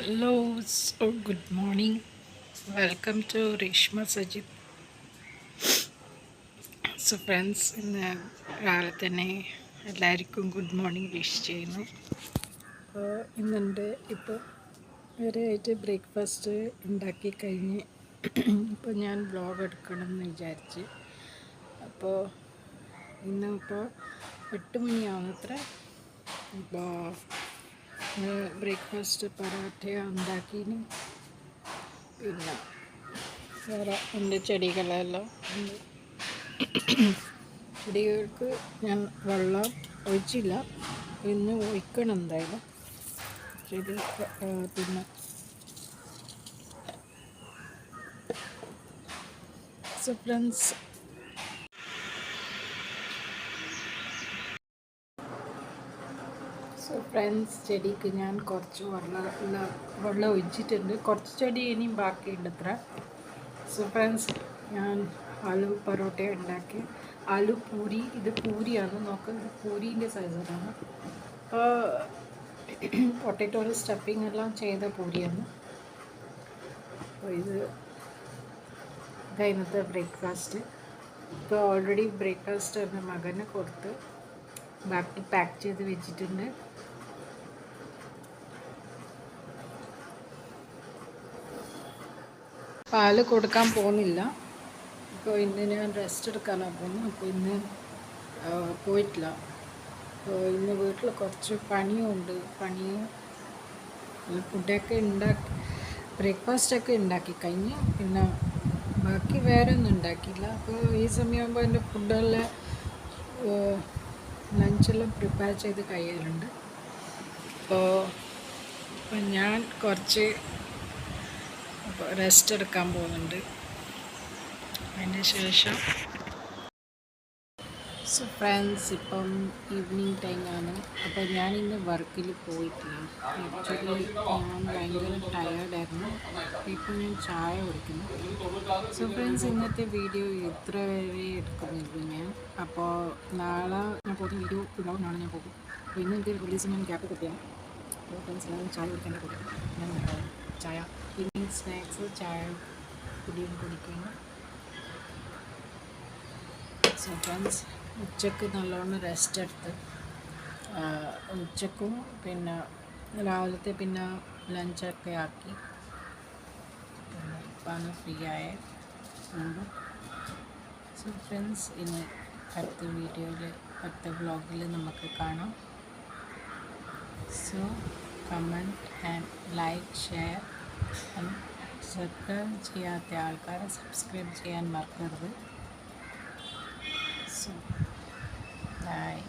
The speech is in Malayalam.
Hello, so good morning. Welcome to Reshma Sajid. So friends, ഇന്ന് രാവിലെ തന്നെ എല്ലാവർക്കും ഗുഡ് മോർണിംഗ് വിഷ് ചെയ്യുന്നു. അപ്പോൾ ഇന്നെൻ്റെ ഇപ്പോൾ വരെയായിട്ട് ബ്രേക്ക്ഫാസ്റ്റ് ഉണ്ടാക്കി കഴിഞ്ഞ് ഇപ്പോൾ ഞാൻ വ്ളോഗ് എടുക്കണം എന്ന് വിചാരിച്ച്. അപ്പോൾ ഇന്നിപ്പോൾ 8 മണിയാവുന്നത്ര. ഇപ്പോൾ ബ്രേക്ക്ഫാസ്റ്റ് പൊറോട്ട ഉണ്ടാക്കിന്. പിന്നെ വേറെ എൻ്റെ ചെടികളെല്ലാം ഉണ്ട്. ചെടികൾക്ക് ഞാൻ വെള്ളം ഒഴിച്ചില്ല, ഇന്ന് ഒഴിക്കണം എന്തായാലും. ചെടി പിന്നെ ഫ്രണ്ട്സ്, ചെടിക്ക് ഞാൻ കുറച്ച് വെള്ളം ഒഴിച്ചിട്ടുണ്ട്. കുറച്ച് ചെടി ഇനിയും ബാക്കിയുണ്ട് അത്ര. ഫ്രണ്ട്സ്, ഞാൻ ആലു പൊറോട്ട ഉണ്ടാക്കി. ആലു പൂരി, ഇത് പൂരിയാണ്, നോക്കുന്നത് പൂരീൻ്റെ സൈസാണ്. അപ്പോൾ പൊട്ടറ്റോയിൽ സ്റ്റഫിങ് എല്ലാം ചെയ്ത പൂരിയാണ്. അപ്പോൾ ഇന്നത്തെ ബ്രേക്ക്ഫാസ്റ്റ്. ഇപ്പോൾ ഓൾറെഡി ബ്രേക്ക്ഫാസ്റ്റ് എൻ്റെ മകന് കൊടുത്ത് ബാക്കി പാക്ക് ചെയ്ത് വെച്ചിട്ടുണ്ട്. പാല് കൊടുക്കാൻ പോകുന്നില്ല. അപ്പോൾ ഇന്ന് ഞാൻ റെസ്റ്റ് എടുക്കാനാണ് പോകുന്നത്. അപ്പോൾ ഇന്ന് പോയിട്ടില്ല. അപ്പോൾ ഇന്ന് വീട്ടിൽ കുറച്ച് പണിയുണ്ട്. ഫുഡൊക്കെ ബ്രേക്ക്ഫാസ്റ്റൊക്കെ ഉണ്ടാക്കി കഴിഞ്ഞ്, പിന്നെ ബാക്കി വേറെ ഒന്നും ഉണ്ടാക്കിയില്ല. അപ്പോൾ ഈ സമയമാകുമ്പോൾ എൻ്റെ ഫുഡെല്ലാം ലഞ്ചെല്ലാം പ്രിപ്പയർ ചെയ്ത് കഴിയലുണ്ട്. അപ്പോൾ ഞാൻ കുറച്ച് റെസ്റ്റ് എടുക്കാൻ പോകുന്നുണ്ട്. അതിന് ശേഷം ഫ്രണ്ട്സ്, ഇപ്പം ഈവനിങ് ടൈമാണ്. അപ്പോൾ ഞാനിന്ന് വർക്കിൽ പോയിട്ടില്ല. ആക്ച്വലി ഞാൻ ഭയങ്കര ടയേർഡായിരുന്നു. ഇപ്പോൾ ഞാൻ ചായ കുടിക്കുന്നു. ഫ്രണ്ട്സ്, ഇന്നത്തെ വീഡിയോ ഇത്ര വരെ എടുക്കുന്നില്ല ഞാൻ. അപ്പോൾ നാളെ ഞാൻ പോകുന്ന വീഡിയോ ഉണ്ടാവും. നാളെ ഞാൻ പോകും. അപ്പോൾ ഇന്ന് എനിക്ക് റിലീസ് ഞാൻ ഗ്യാപ്പ് കിട്ടിയാണ്. അപ്പോൾ ഫ്രണ്ട്സ്, എല്ലാവരും ചായ കുടിക്കാൻ കൂട്ടും. ഞാൻ ചായ ഈവനിങ് സ്നാക്സ് ചായ കുടിക്കുന്നു. ഫ്രണ്ട്സ്, ഉച്ചക്ക് നല്ലോണം റെസ്റ്റ് എടുത്ത് ഉച്ചക്കും പിന്നെ രാവിലത്തെ പിന്നെ ലഞ്ചൊക്കെ ആക്കി ഇപ്പം ഫ്രീ ആയ. ഫ്രണ്ട്സ്, ഇനി അടുത്ത വ്ളോഗിൽ നമുക്ക് കാണാം. So comment and like, share and subscribe ചെയ്യാത്ത ആൾക്കാരെ സബ്സ്ക്രൈബ് ചെയ്യാൻ മറക്കരുത്. So, bye.